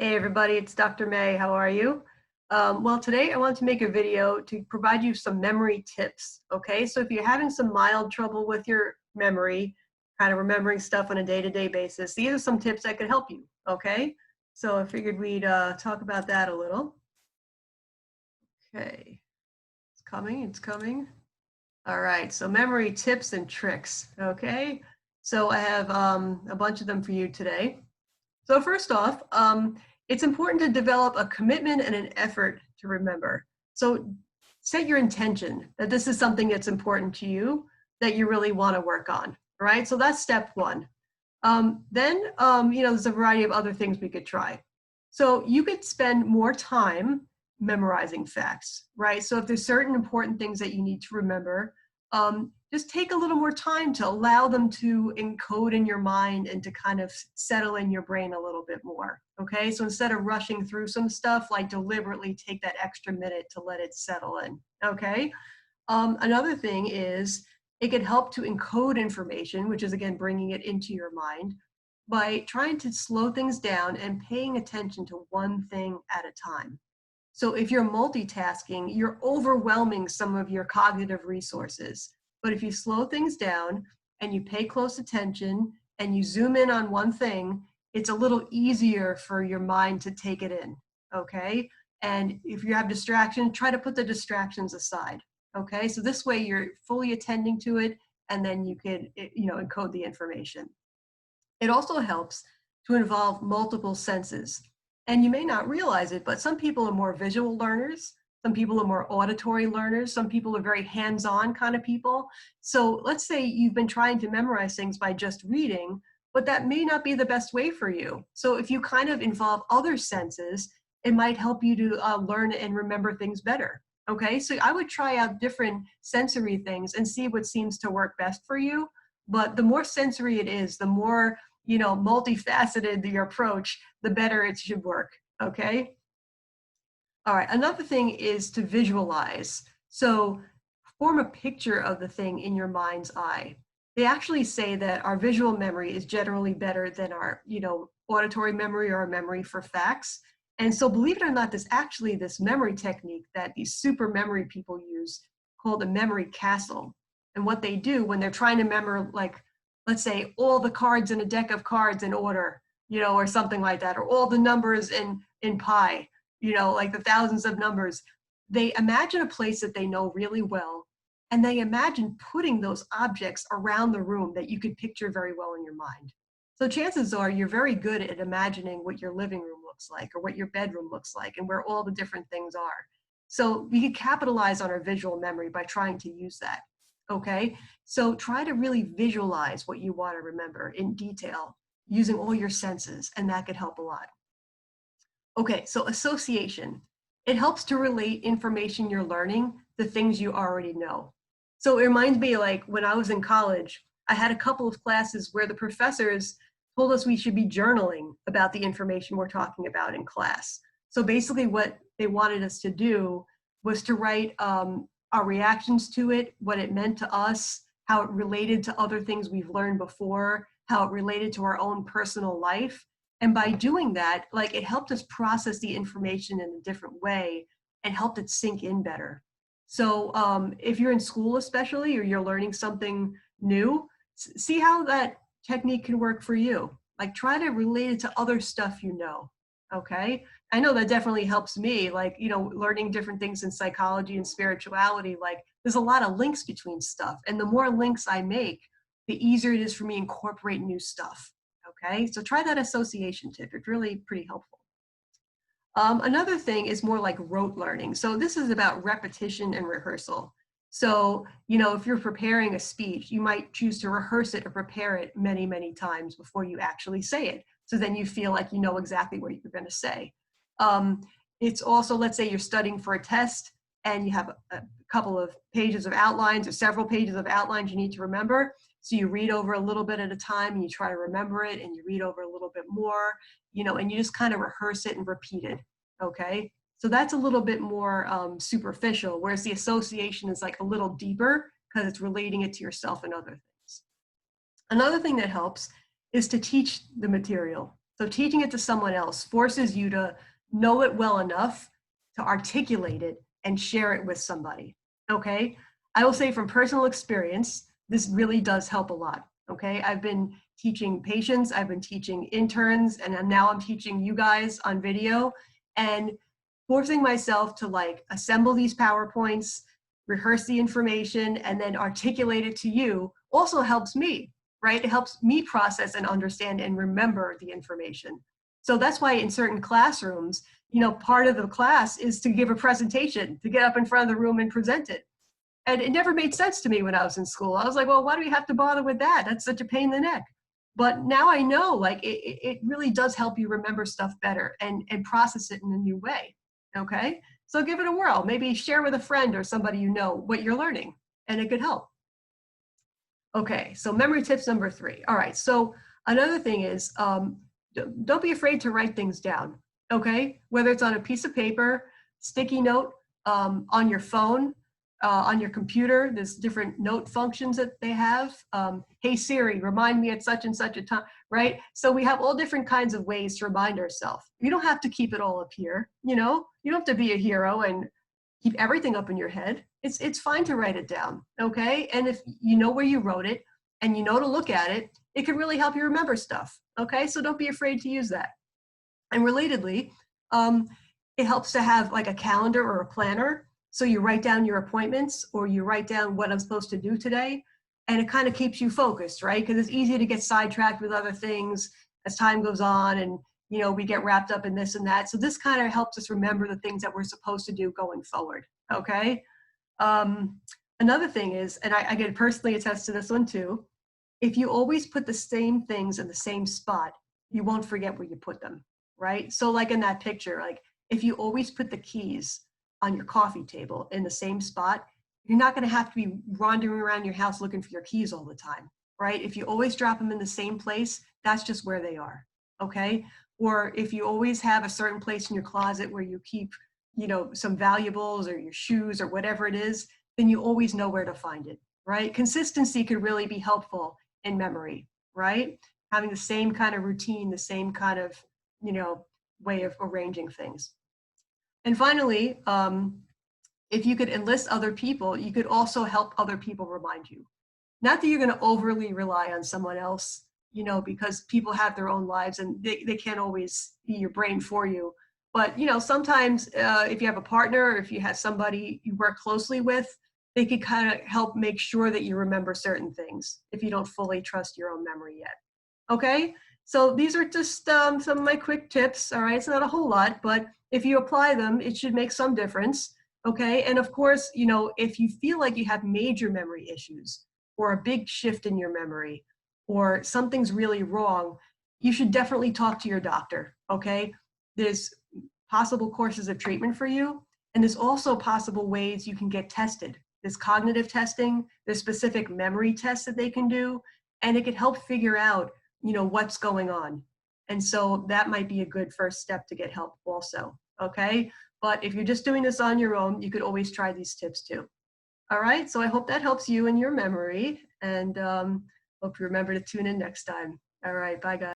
Hey everybody, it's Dr. May. How are you? Well, today I want to make a video to provide you some memory tips, okay? So if you're having some mild trouble with your memory, kind of remembering stuff on a day-to-day basis, these are some tips that could help you, okay? So I figured we'd talk about that a little. Okay, it's coming. All right, so memory tips and tricks, okay? So I have a bunch of them for you today. So first off, it's important to develop a commitment and an effort to remember. So set your intention that this is something that's important to you, that you really want to work on, right? So that's step one. Then, there's a variety of other things we could try. So you could spend more time memorizing facts, right? So if there's certain important things that you need to remember, just take a little more time to allow them to encode in your mind and to kind of settle in your brain a little bit more, okay? So instead of rushing through some stuff, like deliberately take that extra minute to let it settle in, okay? Another thing is it can help to encode information, which is again bringing it into your mind, by trying to slow things down and paying attention to one thing at a time. So if you're multitasking, you're overwhelming some of your cognitive resources. But if you slow things down and you pay close attention and you zoom in on one thing, it's a little easier for your mind to take it in, okay? And if you have distractions, try to put the distractions aside, okay? So this way you're fully attending to it, and then you could, encode the information. It also helps to involve multiple senses. And you may not realize it, but some people are more visual learners. Some people are more auditory learners. Some people are very hands-on kind of people. So let's say you've been trying to memorize things by just reading, but that may not be the best way for you. So if you kind of involve other senses, it might help you to learn and remember things better. Okay, so I would try out different sensory things and see what seems to work best for you. But the more sensory it is, the more multifaceted your approach, the better it should work, okay? All right, another thing is to visualize. So form a picture of the thing in your mind's eye. They actually say that our visual memory is generally better than our, auditory memory or our memory for facts. And so believe it or not, there's actually this memory technique that these super memory people use called a memory castle. And what they do when they're trying to remember, like, let's say all the cards in a deck of cards in order, or something like that, or all the numbers in pi, like the thousands of numbers. They imagine a place that they know really well, and they imagine putting those objects around the room that you could picture very well in your mind. So chances are you're very good at imagining what your living room looks like or what your bedroom looks like and where all the different things are. So we could capitalize on our visual memory by trying to use that, okay? So try to really visualize what you want to remember in detail using all your senses, and that could help a lot. Okay, so association. It helps to relate information you're learning to things you already know. So it reminds me, like when I was in college, I had a couple of classes where the professors told us we should be journaling about the information we're talking about in class. So basically what they wanted us to do was to write our reactions to it, what it meant to us, how it related to other things we've learned before, how it related to our own personal life. And by doing that, like, it helped us process the information in a different way and helped it sink in better. So if you're in school especially, or you're learning something new, see how that technique can work for you. Like, try to relate it to other stuff okay? I know that definitely helps me, like, learning different things in psychology and spirituality. Like, there's a lot of links between stuff. And the more links I make, the easier it is for me to incorporate new stuff. Okay, so try that association tip. It's really pretty helpful. Another thing is more like rote learning. So this is about repetition and rehearsal. So, if you're preparing a speech, you might choose to rehearse it or prepare it many, many times before you actually say it. So then you feel like you know exactly what you're going to say. It's also, let's say you're studying for a test and you have a couple of pages of outlines or several pages of outlines you need to remember. So you read over a little bit at a time and you try to remember it, and you read over a little bit more, and you just kind of rehearse it and repeat it, okay? So that's a little bit more superficial, whereas the association is like a little deeper because it's relating it to yourself and other things. Another thing that helps is to teach the material. So teaching it to someone else forces you to know it well enough to articulate it and share it with somebody, okay? I will say from personal experience, this really does help a lot, okay? I've been teaching patients, I've been teaching interns, and now I'm teaching you guys on video, and forcing myself to like assemble these PowerPoints, rehearse the information, and then articulate it to you also helps me, right? It helps me process and understand and remember the information. So that's why in certain classrooms, you know, part of the class is to give a presentation, to get up in front of the room and present it. And it never made sense to me when I was in school. I was like, well, why do we have to bother with that? That's such a pain in the neck. But now I know, like, it really does help you remember stuff better and process it in a new way, okay? So give it a whirl. Maybe share with a friend or somebody you know what you're learning, and it could help. Okay, so memory tips number 3. All right, so another thing is, don't be afraid to write things down, okay? Whether it's on a piece of paper, sticky note, on your phone, on your computer. There's different note functions that they have. Hey Siri, remind me at such and such a time, right? So we have all different kinds of ways to remind ourselves. You don't have to keep it all up here, you know? You don't have to be a hero and keep everything up in your head. It's fine to write it down, okay? And if you know where you wrote it and you know to look at it, it can really help you remember stuff, okay? So don't be afraid to use that. And relatedly, it helps to have like a calendar or a planner. So you write down your appointments or you write down what I'm supposed to do today, and it kind of keeps you focused, right? Because it's easy to get sidetracked with other things as time goes on, and you know, we get wrapped up in this and that. So this kind of helps us remember the things that we're supposed to do going forward, okay? Another thing is, and I can personally attest to this one too, if you always put the same things in the same spot, you won't forget where you put them, right? So like in that picture, like if you always put the keys on your coffee table in the same spot, you're not going to have to be wandering around your house looking for your keys all the time, right? If you always drop them in the same place, that's just where they are, okay? Or if you always have a certain place in your closet where you keep, you know, some valuables or your shoes or whatever it is, then you always know where to find it, right? Consistency could really be helpful in memory, right? Having the same kind of routine, the same kind of, you know, way of arranging things. And finally, if you could enlist other people, you could also help other people remind you. Not that you're going to overly rely on someone else, you know, because people have their own lives and they can't always be your brain for you. But, you know, sometimes if you have a partner or if you have somebody you work closely with, they could kind of help make sure that you remember certain things if you don't fully trust your own memory yet. Okay, so these are just some of my quick tips. All right, it's not a whole lot, but if you apply them, it should make some difference. Okay, and of course, you know, if you feel like you have major memory issues or a big shift in your memory or something's really wrong, you should definitely talk to your doctor. Okay, there's possible courses of treatment for you, and there's also possible ways you can get tested. There's cognitive testing, there's specific memory tests that they can do, and it can help figure out, you know, what's going on. And so that might be a good first step to get help also, okay? But if you're just doing this on your own, you could always try these tips too. All right, so I hope that helps you in your memory, and hope you remember to tune in next time. All right, bye guys.